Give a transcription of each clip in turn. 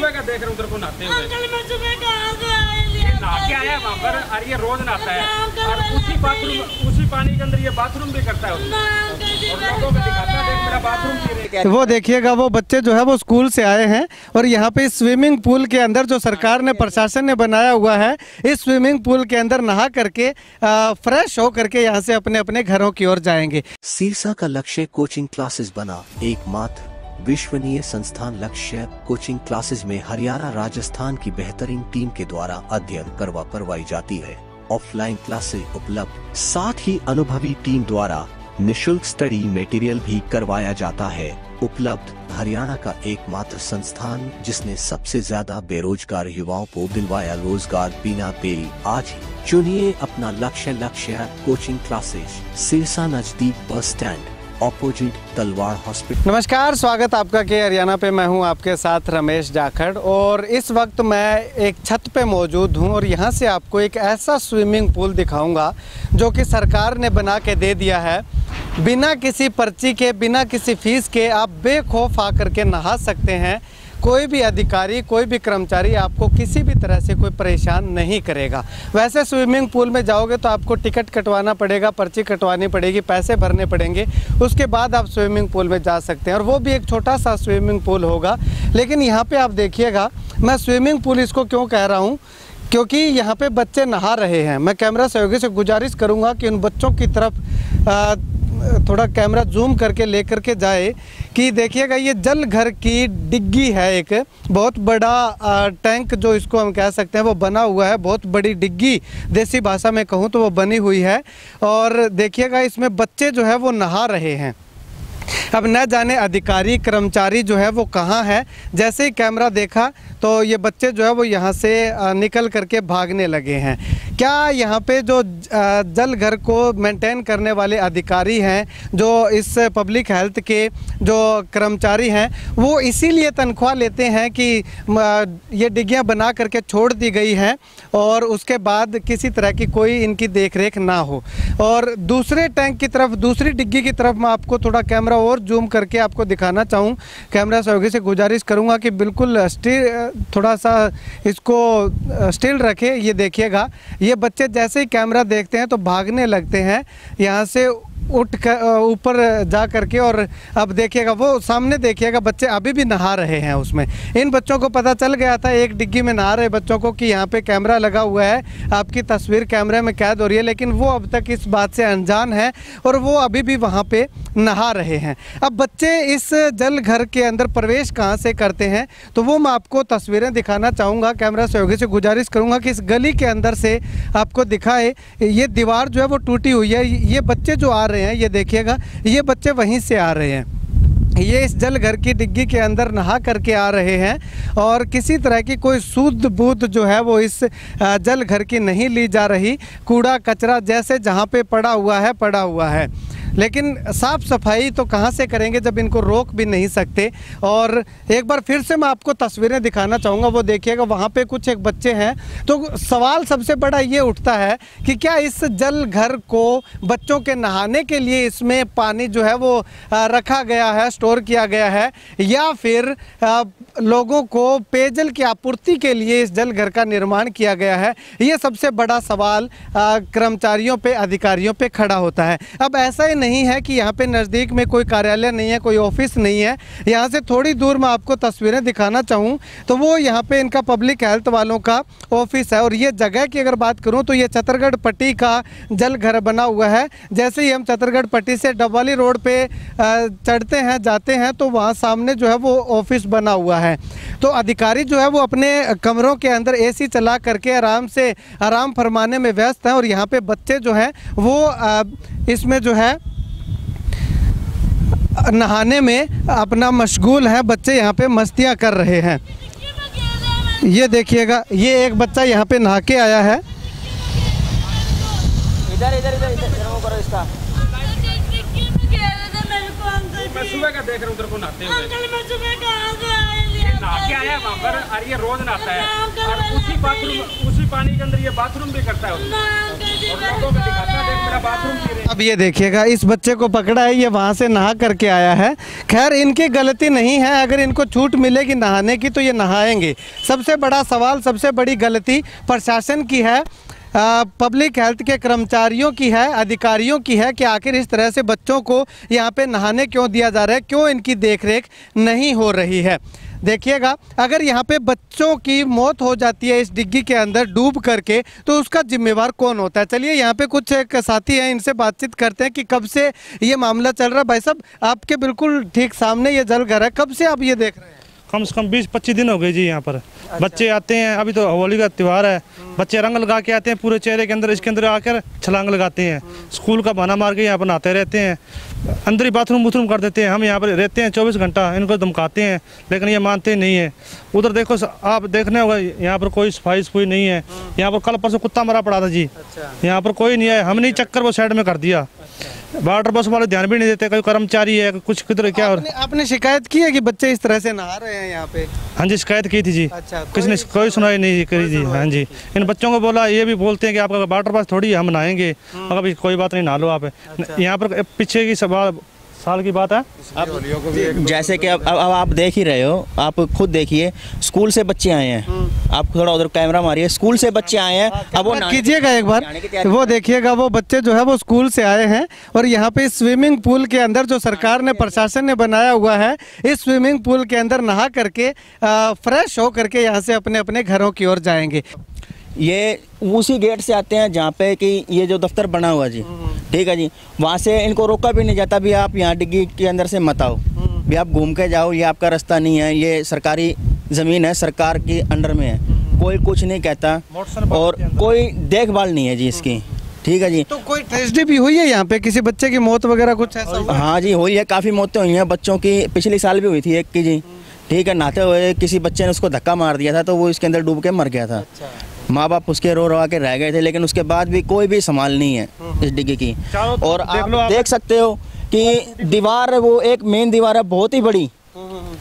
सुबह का देख रहा हूँ तेरे को नहाते हुए। अंकल मैं सुबह कहाँ से आया? नहा के आया वहाँ पर और ये रोज नहाता है और उसी बाथरूम उसी पानी के अंदर ये बाथरूम भी करता है और लोगों को दिखाता है देख मेरा बाथरूम पी रहे। वो देखिएगा वो बच्चे जो है वो स्कूल से आए हैं और यहाँ पे स्विमिंग पूल के अंदर जो सरकार ने प्रशासन ने बनाया हुआ है इस स्विमिंग पूल के अंदर नहा करके फ्रेश हो करके यहाँ से अपने अपने घरों की ओर जाएंगे। सिरसा का लक्ष्य कोचिंग क्लासेस बना। एकमात्र विश्वसनीय संस्थान लक्ष्य कोचिंग क्लासेस में हरियाणा राजस्थान की बेहतरीन टीम के द्वारा अध्ययन करवाई जाती है। ऑफलाइन क्लासेस उपलब्ध, साथ ही अनुभवी टीम द्वारा निशुल्क स्टडी मटेरियल भी करवाया जाता है। उपलब्ध हरियाणा का एकमात्र संस्थान जिसने सबसे ज्यादा बेरोजगार युवाओं को दिलवाया रोजगार बिना देरी। आज ही चुनिए अपना लक्ष्य कोचिंग क्लासेस, सिरसा नजदीक बस स्टैंड, ऑपोजिट तलवार हॉस्पिटल। नमस्कार, स्वागत आपका के हरियाणा पे। मैं हूं आपके साथ रमेश जाखड़ और इस वक्त मैं एक छत पे मौजूद हूं और यहां से आपको एक ऐसा स्विमिंग पूल दिखाऊंगा जो कि सरकार ने बना के दे दिया है। बिना किसी पर्ची के, बिना किसी फीस के आप बेखौफ आकर के नहा सकते हैं। कोई भी अधिकारी, कोई भी कर्मचारी आपको किसी भी तरह से कोई परेशान नहीं करेगा। वैसे स्विमिंग पूल में जाओगे तो आपको टिकट कटवाना पड़ेगा, पर्ची कटवानी पड़ेगी, पैसे भरने पड़ेंगे, उसके बाद आप स्विमिंग पूल में जा सकते हैं और वो भी एक छोटा सा स्विमिंग पूल होगा। लेकिन यहाँ पे आप देखिएगा, मैं स्विमिंग पूल इसको क्यों कह रहा हूँ, क्योंकि यहाँ पे बच्चे नहा रहे हैं। मैं कैमरा सहयोगी से गुजारिश करूँगा कि उन बच्चों की तरफ थोड़ा कैमरा जूम करके लेकर के जाए कि देखिएगा ये जल घर की डिग्गी है। एक बहुत बड़ा टैंक जो इसको हम कह सकते हैं वो बना हुआ है। बहुत बड़ी डिग्गी देसी भाषा में कहूँ तो वो बनी हुई है और देखिएगा इसमें बच्चे जो है वो नहा रहे हैं। अब न जाने अधिकारी कर्मचारी जो है वो कहाँ है। जैसे ही कैमरा देखा तो ये बच्चे जो है वो यहाँ से निकल करके भागने लगे हैं। क्या यहाँ पे जो जल घर को मेंटेन करने वाले अधिकारी हैं, जो इस पब्लिक हेल्थ के जो कर्मचारी हैं, वो इसीलिए तनख्वाह लेते हैं कि ये डिग्गियाँ बना करके छोड़ दी गई हैं और उसके बाद किसी तरह की कोई इनकी देखरेख ना हो। और दूसरे टैंक की तरफ, दूसरी डिग्गी की तरफ मैं आपको थोड़ा कैमरा और जूम करके आपको दिखाना चाहूँ। कैमरा सहयोगी से गुजारिश करूँगा कि बिल्कुल थोड़ा सा इसको स्टिल रखे। ये देखिएगा, ये बच्चे जैसे ही कैमरा देखते हैं तो भागने लगते हैं यहाँ से उठ कर ऊपर जा करके। और अब देखिएगा वो सामने देखिएगा बच्चे अभी भी नहा रहे हैं उसमें। इन बच्चों को पता चल गया था, एक डिग्गी में नहा रहे बच्चों को, कि यहाँ पे कैमरा लगा हुआ है, आपकी तस्वीर कैमरे में कैद हो रही है। लेकिन वो अब तक इस बात से अनजान है और वो अभी भी वहाँ पे नहा रहे हैं। अब बच्चे इस जल घर के अंदर प्रवेश कहाँ से करते हैं तो वो मैं आपको तस्वीरें दिखाना चाहूँगा। कैमरा सहयोगी से गुजारिश करूँगा कि इस गली के अंदर से आपको दिखाए। ये दीवार जो है वो टूटी हुई है। ये बच्चे जो आ रहे हैं, ये देखिएगा, ये बच्चे वहीं से आ रहे हैं। ये इस जल घर की डिग्गी के अंदर नहा करके आ रहे हैं और किसी तरह की कोई सूद बूद जो है वो इस जल घर की नहीं ली जा रही। कूड़ा कचरा जैसे जहाँ पे पड़ा हुआ है। लेकिन साफ़ सफाई तो कहाँ से करेंगे जब इनको रोक भी नहीं सकते। और एक बार फिर से मैं आपको तस्वीरें दिखाना चाहूँगा। वो देखिएगा, वहाँ पे कुछ एक बच्चे हैं। तो सवाल सबसे बड़ा ये उठता है कि क्या इस जल घर को बच्चों के नहाने के लिए इसमें पानी जो है वो रखा गया है, स्टोर किया गया है, या फिर लोगों को पेयजल की आपूर्ति के लिए इस जल घर का निर्माण किया गया है। ये सबसे बड़ा सवाल कर्मचारियों पे, अधिकारियों पे खड़ा होता है। अब ऐसा ही नहीं है कि यहाँ पे नज़दीक में कोई कार्यालय नहीं है, कोई ऑफिस नहीं है। यहाँ से थोड़ी दूर मैं आपको तस्वीरें दिखाना चाहूँ तो वो यहाँ पे इनका पब्लिक हेल्थ वालों का ऑफिस है। और ये जगह की अगर बात करूँ तो ये छतरगढ़ पट्टी का जल घर बना हुआ है। जैसे ही हम छतरगढ़ पट्टी से डबवाली रोड पे चढ़ते हैं, जाते हैं, तो वहाँ सामने जो है वो ऑफिस बना हुआ है। तो अधिकारी जो है वो अपने कमरों के अंदर एसी चला करके आराम फरमाने में व्यस्त हैं और यहाँ पे बच्चे जो हैं वो इसमें जो है नहाने में अपना मशगूल है। बच्चे यहाँ पे मस्तियाँ कर रहे हैं। ये देखिएगा, ये एक बच्चा यहाँ पे नहा के आया है। इधर वो करो इसका। मैं सुबह का देख रहा हूँ तेरे को नहाते हुए। अंकल मैं सुबह कहाँ से आया? नहा के आया वहाँ अगर और ये रोज नहाता है और उसी पानी के अंदर ये बाथरूम भी करता है उसमें। और लोगों को दिखाता है देख मेरा बाथरूम पी रहे। अब ये देखिएगा, इस बच्चे को पकड़ा है, ये वहाँ से नहा करके आया है। खैर इनकी गलती नहीं है, अगर इनको छूट मिलेगी नहाने की तो ये नहाएंगे। सबसे बड़ा सवाल, सबसे बड़ी गलती प्रशासन की है, पब्लिक हेल्थ के कर्मचारियों की है, अधिकारियों की है कि आखिर इस तरह से बच्चों को यहाँ पे नहाने क्यों दिया जा रहा है, क्यों इनकी देखरेख नहीं हो रही है। देखिएगा, अगर यहाँ पे बच्चों की मौत हो जाती है इस डिग्गी के अंदर डूब करके तो उसका जिम्मेवार कौन होता है। चलिए यहाँ पे कुछ एक साथी हैं, इनसे बातचीत करते हैं कि कब से ये मामला चल रहा है। भाई साहब, आपके बिल्कुल ठीक सामने ये जल घर है, कब से आप ये देख रहे हैं? कम से कम 20-25 दिन हो गए जी यहाँ पर। बच्चे आते हैं, अभी तो होली का त्यौहार है, बच्चे रंग लगा के आते हैं पूरे चेहरे के अंदर, इसके अंदर आकर छलांग लगाते हैं, स्कूल का बहाना मार के यहाँ पर नहाते रहते हैं, अंदर ही बाथरूम कर देते हैं। हम यहाँ पर रहते हैं 24 घंटा, इनको धमकाते हैं लेकिन ये मानते नहीं है। उधर देखो, आप देखने होगा यहाँ पर कोई सफाई नहीं है। यहाँ पर कल परसों कुत्ता मरा पड़ा था जी, यहाँ पर कोई नहीं आया, हमने चक्कर वो साइड में कर दिया। वाटर बस वाले ध्यान भी नहीं देते, कोई कर्मचारी है कुछ किधर क्या। आपने शिकायत की है कि बच्चे इस तरह से नहा रहे हैं यहाँ पे? हाँ जी, शिकायत की थी जी। अच्छा, किसने कोई सुनाई नहीं करी जी। हाँ जी, इन बच्चों को बोला, ये भी बोलते हैं कि आपका वाटर बस थोड़ी है, हम नहाएंगे, मगर कोई बात नहीं, नहा लो आप। यहाँ पर पीछे की साल की बात है। अब जैसे कि अब आप देख ही रहे हो, आप खुद देखिए, स्कूल से बच्चे आए हैं, आप थोड़ा उधर कैमरा मारिए, स्कूल से बच्चे आए हैं। अब वो कीजिएगा एक बार, वो देखिएगा, वो बच्चे जो है वो स्कूल से आए हैं और यहाँ पे स्विमिंग पूल के अंदर जो सरकार ने, प्रशासन ने बनाया हुआ है, इस स्विमिंग पूल के अंदर नहा करके फ्रेश हो करके यहाँ से अपने अपने घरों की ओर जाएंगे। ये उसी गेट से आते हैं जहाँ पे कि ये जो दफ्तर बना हुआ जी, ठीक है जी, वहाँ से इनको रोका भी नहीं जाता भी आप यहाँ डिग्गी के अंदर से मत आओ, भी आप घूम के जाओ, ये आपका रास्ता नहीं है, ये सरकारी ज़मीन है, सरकार के अंडर में है, कोई कुछ नहीं कहता और कोई देखभाल नहीं है जी इसकी। ठीक है जी। तो कोई ट्रेजेडी भी हुई है यहाँ पे, किसी बच्चे की मौत वगैरह कुछ ऐसा हुआ? हाँ जी, हुई है, काफ़ी मौतें हुई हैं बच्चों की, पिछले साल भी हुई थी एक की जी, ठीक है, नहाते हुए किसी बच्चे ने उसको धक्का मार दिया था तो वो इसके अंदर डूब के मर गया था। अच्छा। माँ बाप उसके रो के रह गए थे, लेकिन उसके बाद भी कोई भी संभाल नहीं है इस डिग्गी की। और आप देख सकते हो कि दीवार, वो एक मेन दीवार है बहुत ही बड़ी,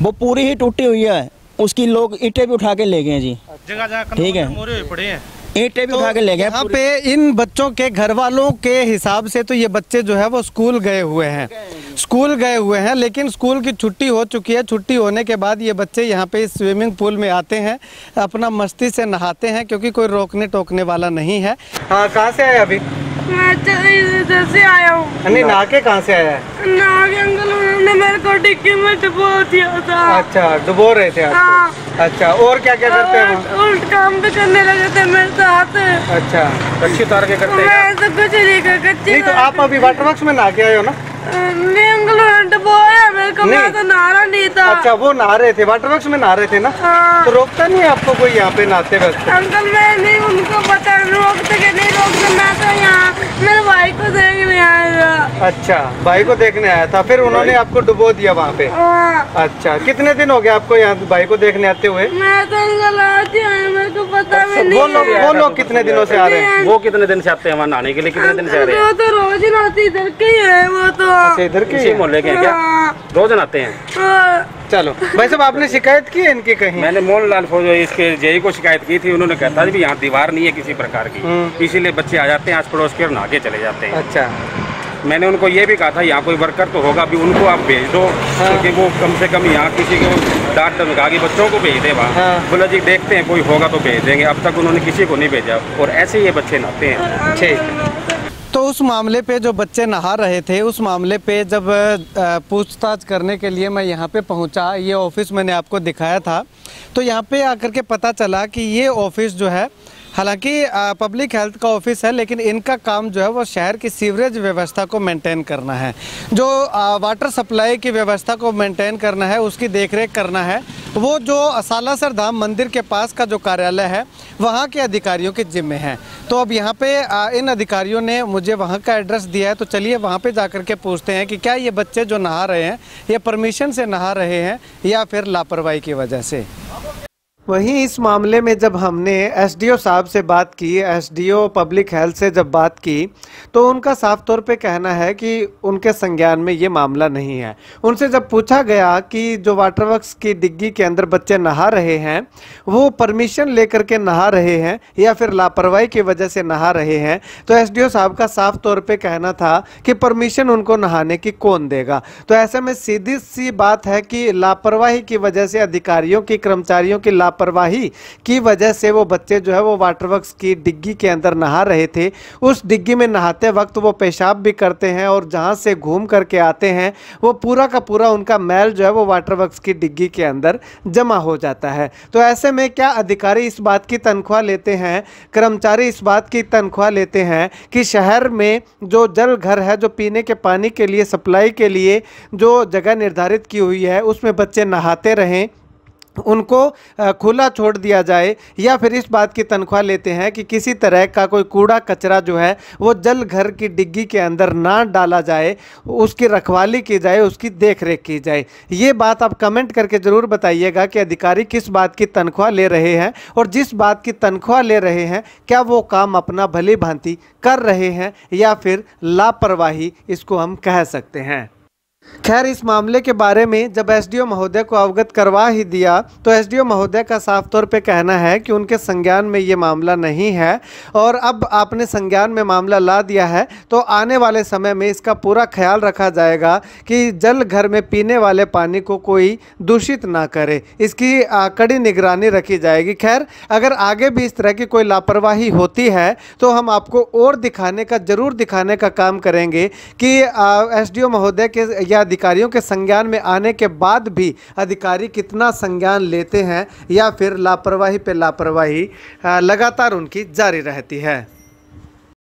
वो पूरी ही टूटी हुई है, उसकी लोग ईंटें भी उठा के ले गए जी, ठीक है, ईंटें भी उठा के ले गए। यहाँ पे इन बच्चों के घर वालों के हिसाब से तो ये बच्चे जो है वो स्कूल गए हुए हैं, लेकिन स्कूल की छुट्टी हो चुकी है। छुट्टी होने के बाद ये बच्चे यहाँ पे इस स्विमिंग पूल में आते हैं, अपना मस्ती से नहाते हैं क्योंकि कोई रोकने टोकने वाला नहीं है। हाँ, कहाँ से आए अभी? मैं इधर से आया हूँ। नहीं, नहा के कहाँ से आया है? नहा के अंकल उन्होंने मेरे को डिक्की में डुबो दिया था। अच्छा, डुबो रहे थे आपको? अच्छा, और क्या क्या करते हैं? उल्ट काम भी करने लगे थे मेरे साथ। अच्छा, कच्ची उतार के करते हैं? मैं तो कुछ नहीं कर, कच्ची। नहीं, तो आप अभी वाटर वर्क्स में नहा के आए हो ना? नहीं अंकल, उन्होंने डुबोया मेरे को, मैं तो नहा नहीं था। अच्छा, वो नहा रहे थे, वाटर वर्क्स में नहा रहे थे ना? हाँ। तो रोकता नहीं है आपको कोई यहाँ पे नहाते वक्त? अंकल मैं नहीं, उनको पता रोकते कि नहीं रोकते, मैं तो यहाँ मेरे भाई को देखने आया था। अच्छा, भाई को देखने आया था, फिर उन्होंने आपको डुबो दिया वहाँ पे? अच्छा, कितने दिन हो गए आपको यहाँ भाई को देखने आते हुए? मैं तो अंकल आज ही आया, मेरे को पता भी नहीं। वो लोग कितने दिनों से आ रहे हैं? वो कितने दिन से आते हैं वहाँ नहाने के लिए? कितने दिन से आ रहे हैं? वो तो रोज नहाते इधर के ही है, वो तो। अच्छा, इधर के इसी मोहल्ले के हैं क्या? रोज नहाते हैं? चलो भाई साहब, आपने शिकायत की है इनकी कहीं? मैंने मोहनलाल फौजी इसके जेई को शिकायत की थी, उन्होंने कहता था भी यहाँ दीवार नहीं है किसी प्रकार की, इसीलिए बच्चे आ जाते हैं आस पड़ोस के और नहा के चले जाते हैं। अच्छा। मैंने उनको ये भी कहा था यहाँ कोई वर्कर तो होगा भी, उनको आप भेज दो, क्योंकि वो कम से कम यहाँ किसी को डांट धमका के बच्चों को भेज दे वहाँ। बोला जी देखते हैं कोई होगा तो भेज देंगे, अब तक उन्होंने किसी को नहीं भेजा और ऐसे ही ये बच्चे नहाते हैं। ठीक। तो उस मामले पे जो बच्चे नहा रहे थे, उस मामले पे जब पूछताछ करने के लिए मैं यहाँ पे पहुँचा, ये ऑफिस मैंने आपको दिखाया था, तो यहाँ पे आकर के पता चला कि ये ऑफिस जो है, हालांकि पब्लिक हेल्थ का ऑफिस है, लेकिन इनका काम जो है वो शहर की सीवरेज व्यवस्था को मेंटेन करना है, जो वाटर सप्लाई की व्यवस्था को मेंटेन करना है, उसकी देखरेख करना है। वो जो सालासर धाम मंदिर के पास का जो कार्यालय है, वहाँ के अधिकारियों के जिम्मे है। तो अब यहाँ पे इन अधिकारियों ने मुझे वहाँ का एड्रेस दिया है, तो चलिए वहाँ पे जाकर के पूछते हैं कि क्या ये बच्चे जो नहा रहे हैं, ये परमिशन से नहा रहे हैं या फिर लापरवाही की वजह से। वहीं इस मामले में जब हमने एसडीओ साहब से बात की, एसडीओ पब्लिक हेल्थ से जब बात की, तो उनका साफ तौर पे कहना है कि उनके संज्ञान में ये मामला नहीं है। उनसे जब पूछा गया कि जो वाटर वर्क्स की डिग्गी के अंदर बच्चे नहा रहे हैं वो परमिशन लेकर के नहा रहे हैं या फिर लापरवाही की वजह से नहा रहे हैं, तो एसडीओ साहब का साफ तौर पे कहना था कि परमिशन उनको नहाने की कौन देगा। तो ऐसे में सीधी सी बात है कि लापरवाही की वजह से, अधिकारियों की, कर्मचारियों की लापरवाही की वजह से वो बच्चे जो है वो वाटर वर्क्स की डिग्गी के अंदर नहा रहे थे। उस डिग्गी में नहाते वक्त वो पेशाब भी करते हैं और जहां से घूम करके आते हैं वो पूरा का पूरा उनका मैल जो है वो वाटर वर्क्स की डिग्गी के अंदर जमा हो जाता है। तो ऐसे में क्या अधिकारी इस बात की तनख्वाह लेते हैं, कर्मचारी इस बात की तनख्वाह लेते हैं कि शहर में जो जल घर है, जो पीने के पानी के लिए, सप्लाई के लिए जो जगह निर्धारित की हुई है उसमें बच्चे नहाते रहें, उनको खुला छोड़ दिया जाए, या फिर इस बात की तनख्वाह लेते हैं कि किसी तरह का कोई कूड़ा कचरा जो है वो जल घर की डिग्गी के अंदर ना डाला जाए, उसकी रखवाली की जाए, उसकी देखरेख की जाए। ये बात आप कमेंट करके ज़रूर बताइएगा कि अधिकारी किस बात की तनख्वाह ले रहे हैं, और जिस बात की तनख्वाह ले रहे हैं क्या वो काम अपना भली भांति कर रहे हैं या फिर लापरवाही इसको हम कह सकते हैं। खैर, इस मामले के बारे में जब एसडीओ महोदय को अवगत करवा ही दिया तो एसडीओ महोदय का साफ तौर पे कहना है कि उनके संज्ञान में ये मामला नहीं है, और अब आपने संज्ञान में मामला ला दिया है तो आने वाले समय में इसका पूरा ख्याल रखा जाएगा कि जल घर में पीने वाले पानी को कोई दूषित ना करे, इसकी कड़ी निगरानी रखी जाएगी। खैर, अगर आगे भी इस तरह की कोई लापरवाही होती है तो हम आपको और ज़रूर दिखाने का काम करेंगे कि एसडीओ महोदय के या अधिकारियों के संज्ञान में आने के बाद भी अधिकारी कितना संज्ञान लेते हैं या फिर लापरवाही पे लापरवाही लगातार उनकी जारी रहती है।